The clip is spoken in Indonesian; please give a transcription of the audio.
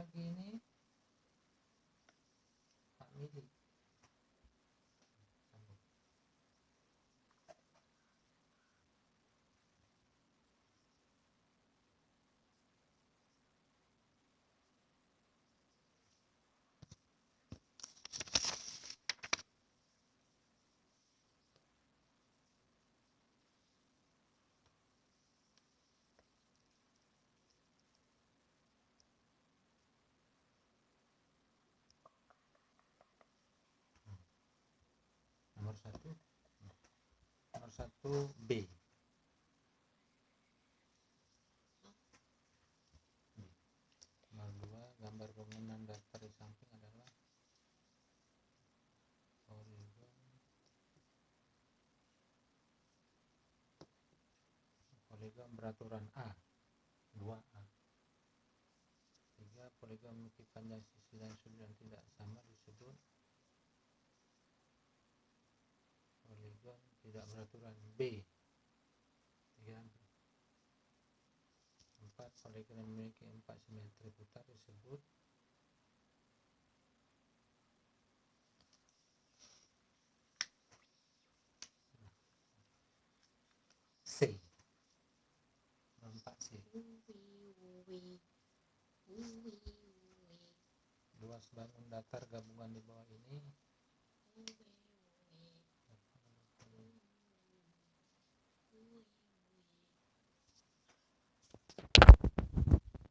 lagi ini 4 mili. Nomor satu B. Nomor 2, gambar bangunan datar di samping adalah poligon beraturan A 2A. 3, poligon memiliki panjang sisi dan sudut yang tidak sama disebut poligon tidak beraturan B 3. 4, poligon yang memiliki 4 simetri putar disebut C. 4C. Luas bangun datar gabungan di bawah ini